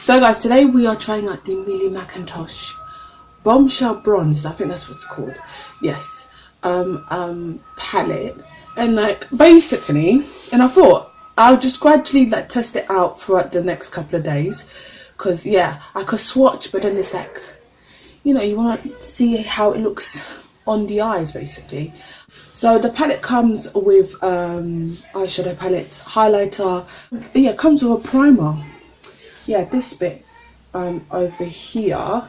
So guys, today we are trying out the Millie Mackintosh Bombshell Bronze, I think that's what it's called. Yes. Palette. And like basically, and I thought I'll just gradually like test it out throughout the next couple of days. Cause yeah, I could swatch, but then it's like, you know, you want to see how it looks on the eyes basically. So the palette comes with eyeshadow palettes, highlighter. Yeah, it comes with a primer. Yeah, this bit over here.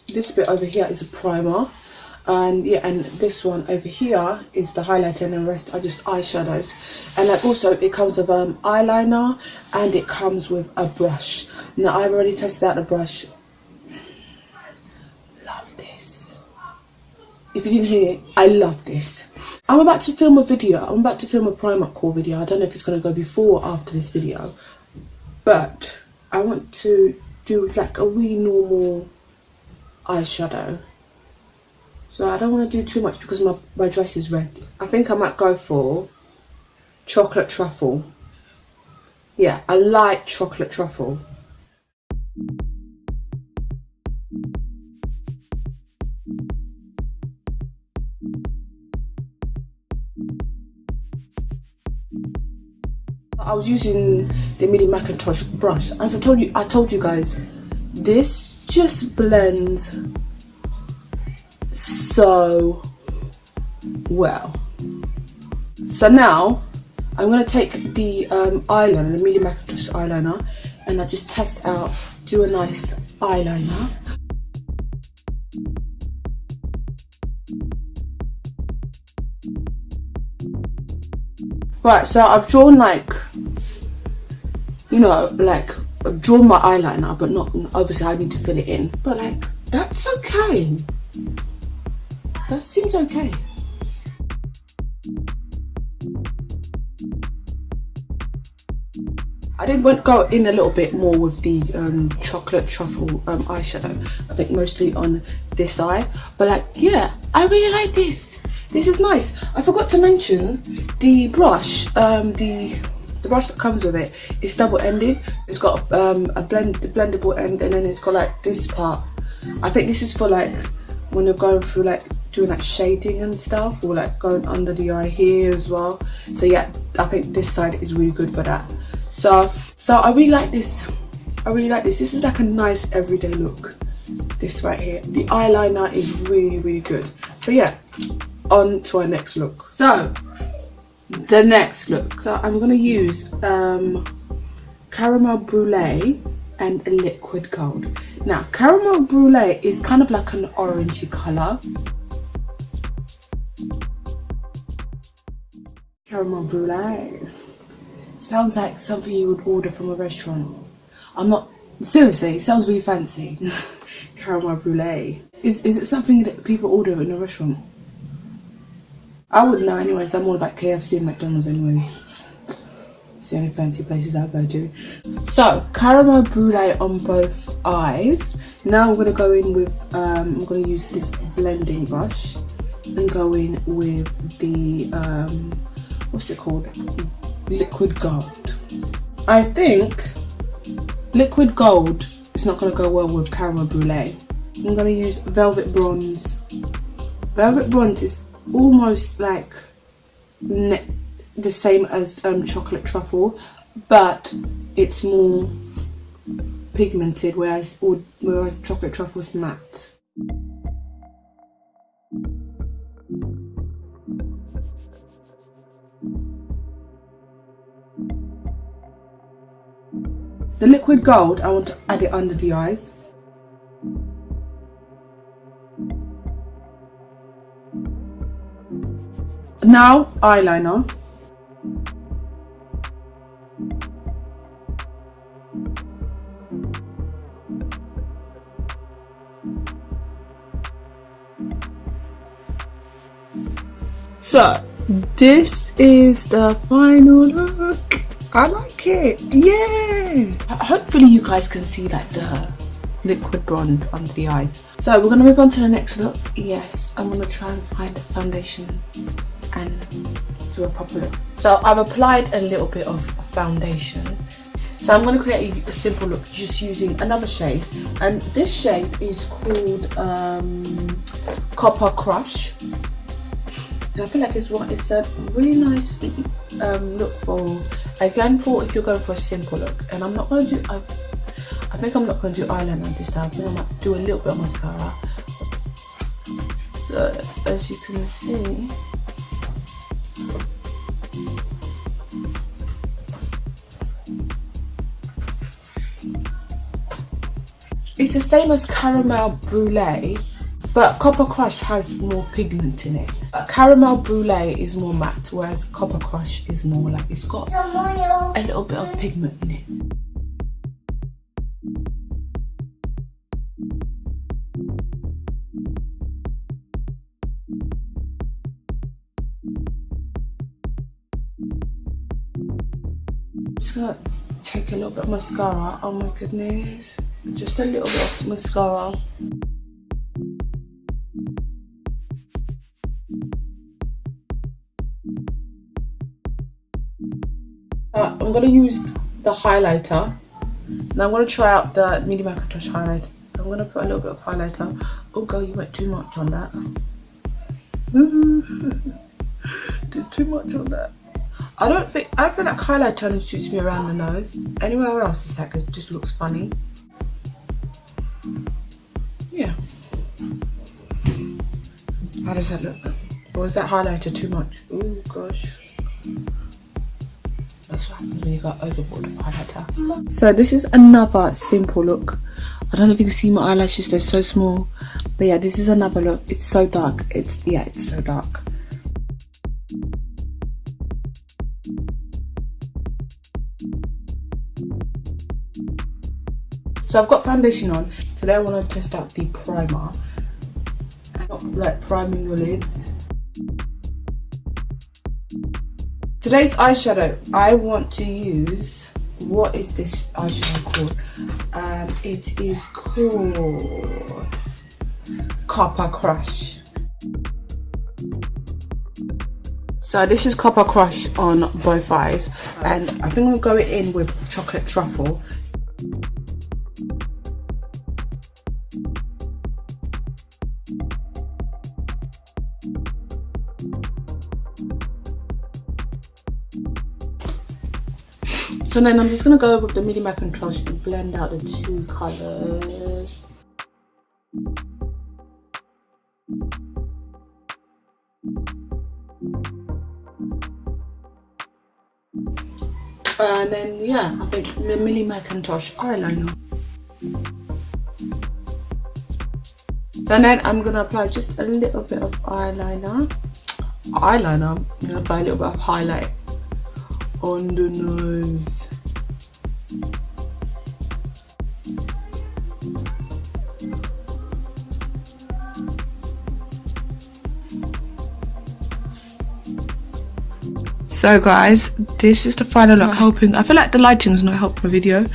This bit over here is a primer, and yeah, and this one over here is the highlighter, and the rest are just eyeshadows. And like also it comes with eyeliner, and it comes with a brush. Now I've already tested out the brush. Love this. If you didn't hear it, I love this. I'm about to film a video. I'm about to film a primer haul video. I don't know if it's going to go before or after this video, but I want to do like a really normal eyeshadow. So I don't want to do too much because my dress is red. I think I might go for chocolate truffle. Yeah, a light chocolate truffle. I was using the Millie Mackintosh brush. As I told you guys, this just blends so well. So now I'm gonna take the eyeliner, the Millie Mackintosh eyeliner, and I just test out, do a nice eyeliner. Right, so I've drawn like, you know, like I've drawn my eyeliner, but not, obviously I need to fill it in. But like, that's okay. That seems okay. I did want to go in a little bit more with the chocolate truffle eyeshadow. I think mostly on this eye. But like, yeah, I really like this. This is nice. I forgot to mention the brush. The brush that comes with it is double-ended. It's got a blendable end, and then it's got like this part. I think this is for like when you're going through like doing like shading and stuff, or like going under the eye here as well. So yeah, I think this side is really good for that. So I really like this. I really like this. This is like a nice everyday look. This right here. The eyeliner is really, really good. So yeah, on to our next look. So the next look. So I'm gonna use caramel brulee and a liquid gold. Now caramel brulee is kind of like an orangey colour. Caramel brulee sounds like something you would order from a restaurant. I'm not, seriously, it sounds really fancy. Caramel brulee. Is it something that people order in a restaurant? I wouldn't know anyways. I'm all about KFC and McDonald's anyways. It's the only fancy places I go to. So caramel brulee on both eyes. Now I'm gonna go in with I'm gonna use this blending brush and go in with the what's it called? Liquid gold. I think liquid gold is not gonna go well with caramel brulee. I'm gonna use velvet bronze. Velvet bronze is almost like the same as chocolate truffle, but it's more pigmented, whereas chocolate truffle is matte. The liquid gold, I want to add it under the eyes. Now eyeliner. So this is the final look. I like it. Yeah. Hopefully you guys can see like the liquid bronze under the eyes. So we're gonna move on to the next look. Yes, I'm gonna try and find a foundation and do a proper look. So I've applied a little bit of foundation. So I'm going to create a simple look just using another shade, and this shade is called Copper Crush. And I feel like it's a really nice look for, again, for if you're going for a simple look. And I'm not going to do, I think I'm not going to do eyeliner this time. I think I might do a little bit of mascara. So as you can see, it's the same as Caramel Brulee, but Copper Crush has more pigment in it. Caramel Brulee is more matte, whereas Copper Crush is more like, it's got a little bit of pigment in it. I'm just gonna take a little bit of mascara. Oh my goodness. Just a little bit of mascara. I'm going to use the highlighter. Now I'm going to try out the Millie Mackintosh highlighter. I'm going to put a little bit of highlighter. Oh girl, you went too much on that. Did too much on that. I feel like highlighter only suits me around the nose. Anywhere else it's like, it just looks funny. Yeah. How does that look? Or is that highlighter too much? Oh gosh. That's what happens when you go overboard with highlighter. So this is another simple look. I don't know if you can see my eyelashes, they're so small. But yeah, this is another look. It's so dark. It's so dark. So I've got foundation on. Today I want to test out the primer. Not like priming your lids. Today's eyeshadow, I want to use, what is this eyeshadow called? It is called Copper Crush. So this is Copper Crush on both eyes, and I think I'll go in with Chocolate Truffle. So then I'm just going to go with the Millie Mackintosh and blend out the two colours. And then, yeah, I think the Millie Mackintosh eyeliner. So then I'm going to apply just a little bit of eyeliner. I'm going to apply a little bit of highlight on the nose. So guys, this is the final look. I feel like the lighting is not helping my video,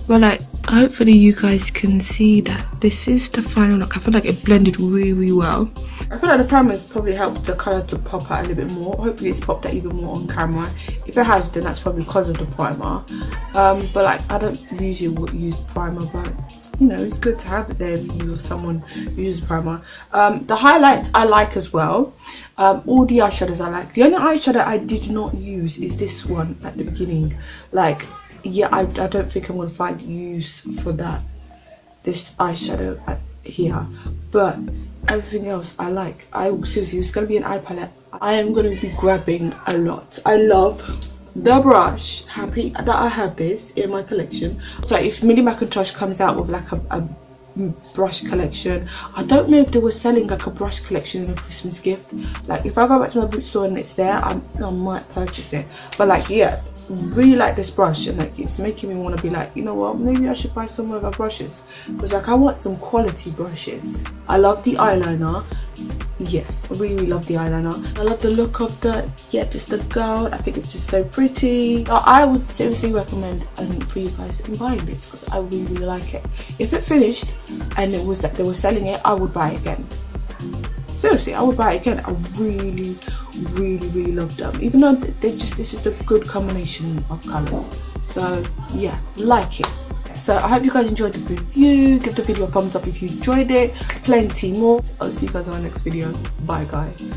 but like hopefully you guys can see that this is the final look. I feel like it blended really well. I feel like the primer has probably helped the colour to pop out a little bit more. Hopefully it's popped out even more on camera. If it has, then that's probably because of the primer. But like, I don't usually use primer, but you know, it's good to have it there if you or someone uses primer. The highlight I like as well. All the eyeshadows I like. The only eyeshadow I did not use is this one at the beginning. Like, yeah, I don't think I'm going to find use for that. This eyeshadow here. But everything else I like. Seriously, it's going to be an eye palette I am going to be grabbing a lot. I love the brush. Happy that I have this in my collection. So if Millie Mackintosh comes out with like a brush collection, I don't know if they were selling like a brush collection in a Christmas gift. Like if I go back to my boot store and it's there, I might purchase it. But like, yeah, really like this brush, and like it's making me want to be like, you know what, maybe I should buy some other brushes, because like I want some quality brushes. I love the eyeliner. Yes, I really love the eyeliner. I love the look of the, yeah, just the gold. I think it's just so pretty. I would seriously recommend for you guys in buying this, because I really like it. If it finished and it was that they were selling it, I would buy it again. Seriously, I would buy it again. I really love them. Even though it's just a good combination of colours. So yeah, like it. So I hope you guys enjoyed the review. Give the video a thumbs up if you enjoyed it. Plenty more. I'll see you guys on my next video. Bye guys.